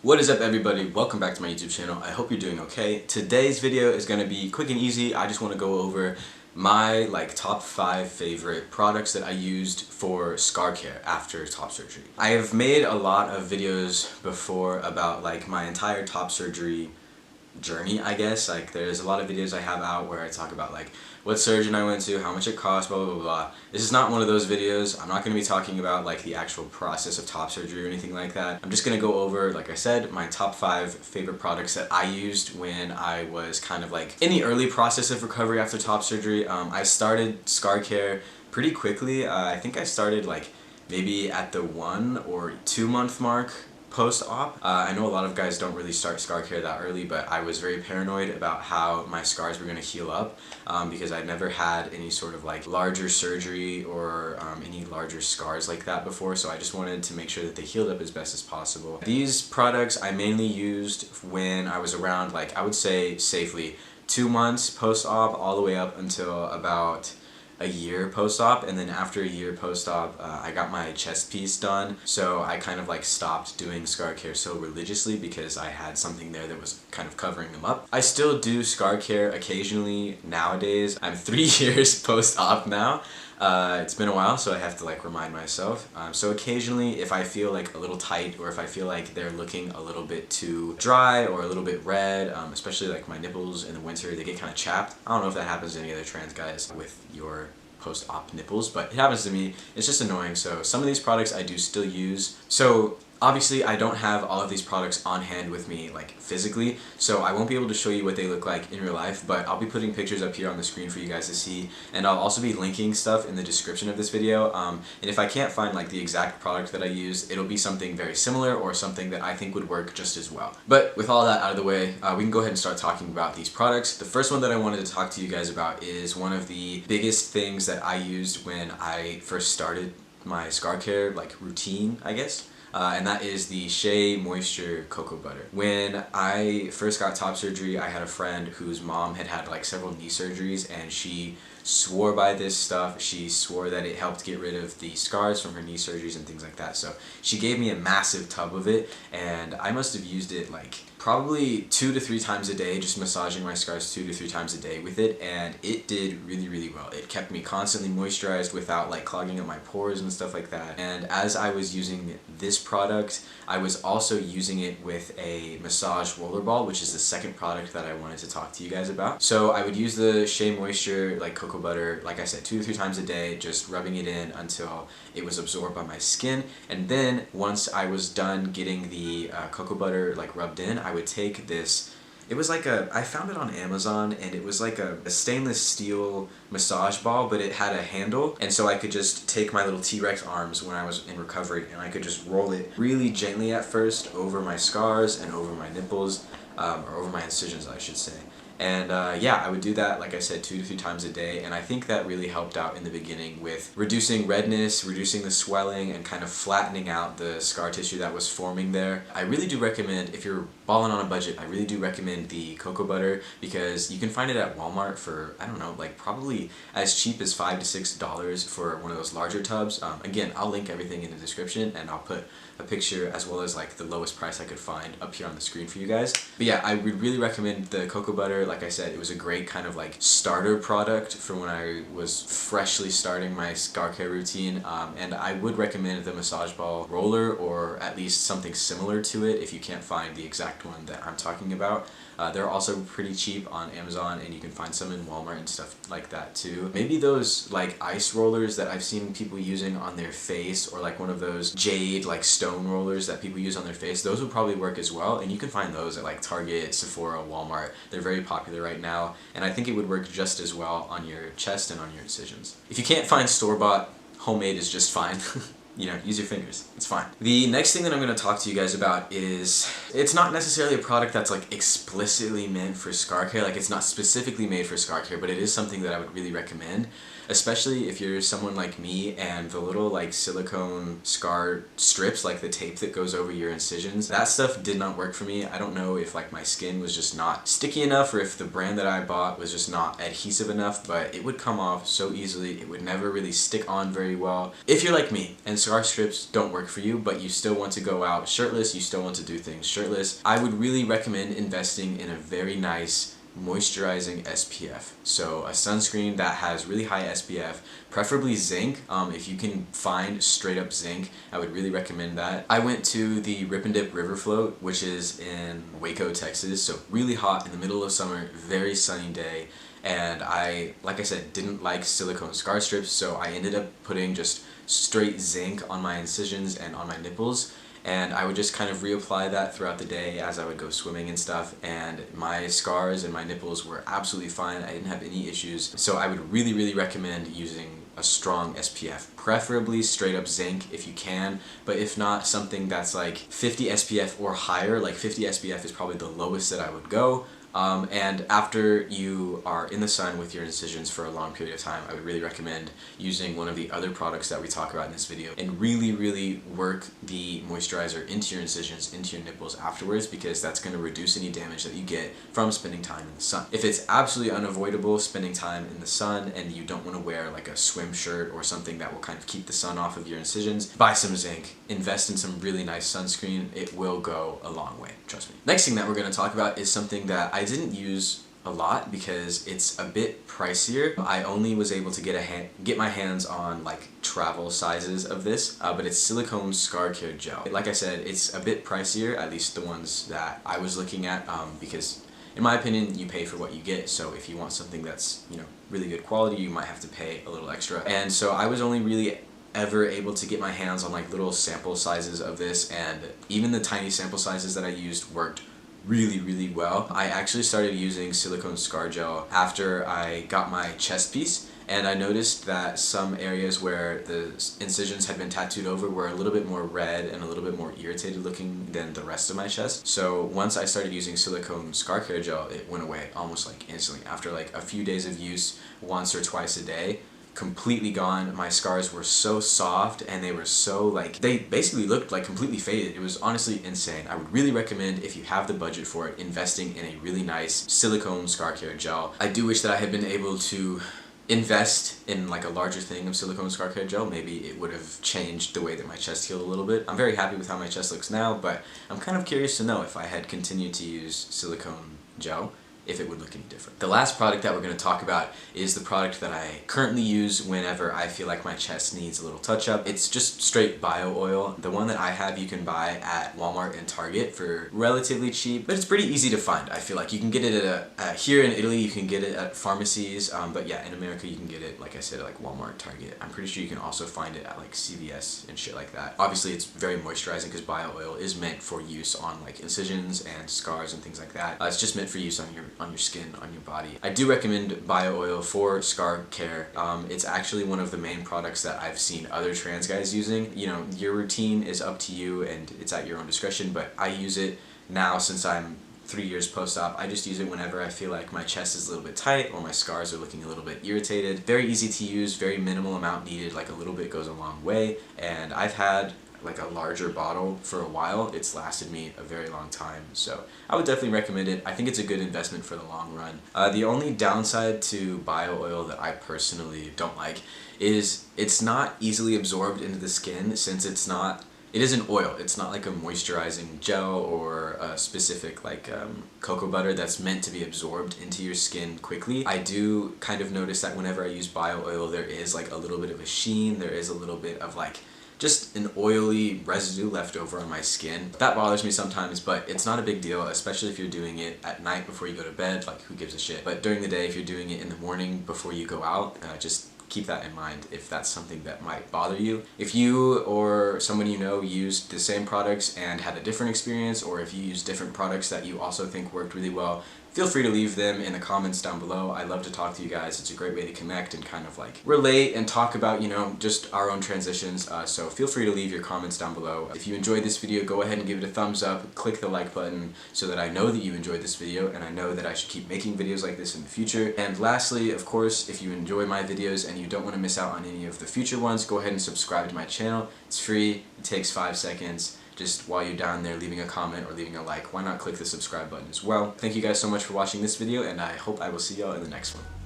What is up, everybody? Welcome back to my YouTube channel. I hope you're doing okay. Today's video is going to be quick and easy. I just want to go over my top 5 favorite products that I used for scar care after top surgery. I have made a lot of videos before about my entire top surgery journey, I guess. There's a lot of videos I have out where I talk about what surgeon I went to, how much it cost, blah blah blah. This is not one of those videos. I'm not going to be talking about the actual process of top surgery or anything like that. I'm just going to go over, like I said, my top 5 favorite products that I used when I was kind of in the early process of recovery after top surgery. I started scar care pretty quickly. I think I started maybe at the 1 or 2 month mark post-op. I know a lot of guys don't really start scar care that early, but I was very paranoid about how my scars were going to heal up because I'd never had any sort of larger surgery or any larger scars like that before, so I just wanted to make sure that they healed up as best as possible. These products I mainly used when I was around, I would say safely 2 months post-op all the way up until about a year post-op, and then after a year post-op I got my chest piece done, so I kind of stopped doing scar care so religiously because I had something there that was kind of covering them up. I still do scar care occasionally nowadays. I'm 3 years post-op now. It's been a while, so I have to remind myself. So occasionally if I feel a little tight, or if I feel they're looking a little bit too dry or a little bit red, especially my nipples in the winter, they get kind of chapped. I don't know if that happens to any other trans guys with your post-op nipples, but it happens to me. It's just annoying. So some of these products I do still use. So obviously I don't have all of these products on hand with me physically, so I won't be able to show you what they look like in real life, but I'll be putting pictures up here on the screen for you guys to see, and I'll also be linking stuff in the description of this video, and if I can't find the exact product that I use, it'll be something very similar or something that I think would work just as well. But with all that out of the way, we can go ahead and start talking about these products. The first one that I wanted to talk to you guys about is one of the biggest things that I used when I first started my scar care routine, I guess. And that is the Shea Moisture Cocoa Butter. When I first got top surgery, I had a friend whose mom had several knee surgeries, and she swore by this stuff. She swore that it helped get rid of the scars from her knee surgeries and things like that. So she gave me a massive tub of it, and I must have used it probably 2 to 3 times a day, just massaging my scars 2 to 3 times a day with it, and it did really well. It kept me constantly moisturized without clogging up my pores and stuff like that. And as I was using this product, I was also using it with a massage roller ball, which is the second product that I wanted to talk to you guys about. So I would use the Shea Moisture cocoa butter, like I said, 2 to 3 times a day, just rubbing it in until it was absorbed by my skin. And then once I was done getting the cocoa butter rubbed in, I would take this. It was I found it on Amazon, and it was a stainless steel massage ball, but it had a handle, and so I could just take my little T-Rex arms when I was in recovery, and I could just roll it really gently at first over my scars and over my nipples, or over my incisions, I should say. And yeah, I would do that, like I said, 2 to 3 times a day, and I think that really helped out in the beginning with reducing redness, reducing the swelling, and kind of flattening out the scar tissue that was forming there. I really do recommend, if you're balling on a budget, I really do recommend the cocoa butter, because you can find it at Walmart for, I don't know, probably as cheap as $5 to $6 for one of those larger tubs. Again, I'll link everything in the description, and I'll put a picture as well as the lowest price I could find up here on the screen for you guys. But yeah, I would really recommend the cocoa butter. Like I said, it was a great kind of starter product for when I was freshly starting my scar care routine, and I would recommend the massage ball roller, or at least something similar to it if you can't find the exact one that I'm talking about. They're also pretty cheap on Amazon, and you can find some in Walmart and stuff like that too. Maybe those ice rollers that I've seen people using on their face, or one of those jade stone rollers that people use on their face, those would probably work as well, and you can find those at Target, Sephora, Walmart. They're very popular right now, and I think it would work just as well on your chest and on your incisions. If you can't find store-bought, homemade is just fine. You know, use your fingers. It's fine. The next thing that I'm going to talk to you guys about is, it's not necessarily a product that's explicitly meant for scar care. It's not specifically made for scar care, but it is something that I would really recommend. especially if you're someone like me and the little like silicone scar strips, like the tape that goes over your incisions, that stuff did not work for me. I don't know if like my skin was just not sticky enough or if the brand that I bought was just not adhesive enough, but it would come off so easily. It would never really stick on very well. If you're like me and scar strips don't work for you, but you still want to go out shirtless, you still want to do things shirtless, I would really recommend investing in a very nice moisturizing SPF. So a sunscreen that has really high SPF, preferably zinc. If you can find straight up zinc, I would really recommend that. I went to the Rip and Dip River Float, which is in Waco, Texas, so really hot in the middle of summer, very sunny day. And I, like I said, didn't like silicone scar strips, so I ended up putting just straight zinc on my incisions and on my nipples. And I would just kind of reapply that throughout the day as I would go swimming and stuff, and my scars and my nipples were absolutely fine. I didn't have any issues. So I would really recommend using a strong SPF, preferably straight up zinc if you can, but if not, something that's like 50 SPF or higher. Like 50 SPF is probably the lowest that I would go. And after you are in the sun with your incisions for a long period of time, I would really recommend using one of the other products that we talk about in this video and really work the moisturizer into your incisions, into your nipples afterwards, because that's going to reduce any damage that you get from spending time in the sun. If it's absolutely unavoidable spending time in the sun and you don't want to wear like a swim shirt or something that will kind of keep the sun off of your incisions, buy some zinc, invest in some really nice sunscreen. It will go a long way, trust me. Next thing that we're going to talk about is something that I didn't use a lot because it's a bit pricier. I only was able to get my hands on like travel sizes of this, but it's Silicone Care Gel. Like I said, it's a bit pricier, at least the ones that I was looking at, because in my opinion, you pay for what you get. So if you want something that's, you know, really good quality, you might have to pay a little extra. And so I was only really ever able to get my hands on like little sample sizes of this, and even the tiny sample sizes that I used worked really well. I actually started using Silicone Gel after I got my chest piece, and I noticed that some areas where the incisions had been tattooed over were a little bit more red and a little bit more irritated looking than the rest of my chest. So once I started using Silicone Care Gel, it went away almost like instantly. After like a few days of use, once or twice a day, completely gone. My scars were so soft and they were so like, they basically looked like completely faded. It was honestly insane. I would really recommend, if you have the budget for it, investing in a really nice Silicone Care Gel. I do wish that I had been able to invest in like a larger thing of Silicone Care Gel. Maybe it would have changed the way that my chest healed a little bit. I'm very happy with how my chest looks now, but I'm kind of curious to know if I had continued to use Silicone Gel, if it would look any different. The last product that we're going to talk about is the product that I currently use whenever I feel like my chest needs a little touch-up. It's just straight bio oil. The one that I have you can buy at Walmart and Target for relatively cheap, but it's pretty easy to find. I feel like you can get it at here in Italy, you can get it at pharmacies, but yeah, in America you can get it, like I said, at like Walmart, Target. I'm pretty sure you can also find it at like CVS and shit like that. Obviously it's very moisturizing because bio oil is meant for use on like incisions and scars and things like that. It's just meant for use on your skin, on your body. I do recommend bio oil for scar care. It's actually one of the main products that I've seen other trans guys using. You know, your routine is up to you and it's at your own discretion, but I use it now since I'm 3 years post-op. I just use it whenever I feel like my chest is a little bit tight or my scars are looking a little bit irritated. Very easy to use, very minimal amount needed, like a little bit goes a long way, and I've had like a larger bottle for a while. It's lasted me a very long time, so I would definitely recommend it. I think it's a good investment for the long run. The only downside to bio oil that I personally don't like is it's not easily absorbed into the skin, since it is an oil. It's not like a moisturizing gel or a specific like cocoa butter that's meant to be absorbed into your skin quickly. I do kind of notice that whenever I use bio oil, there is like a little bit of a sheen, there is a little bit of like just an oily residue left over on my skin. That bothers me sometimes, but it's not a big deal, especially if you're doing it at night before you go to bed, like who gives a shit. But during the day, if you're doing it in the morning before you go out, just keep that in mind if that's something that might bother you. If you or someone you know used the same products and had a different experience, or if you use different products that you also think worked really well, feel free to leave them in the comments down below. I love to talk to you guys. It's a great way to connect and kind of like relate and talk about, you know, just our own transitions. So feel free to leave your comments down below. If you enjoyed this video, go ahead and give it a thumbs up, click the like button so that I know that you enjoyed this video and I know that I should keep making videos like this in the future. And lastly, of course, if you enjoy my videos and you don't want to miss out on any of the future ones, go ahead and subscribe to my channel. It's free, it takes 5 seconds. Just while you're down there leaving a comment or leaving a like, why not click the subscribe button as well. Thank you guys so much for watching this video, and I hope I will see y'all in the next one.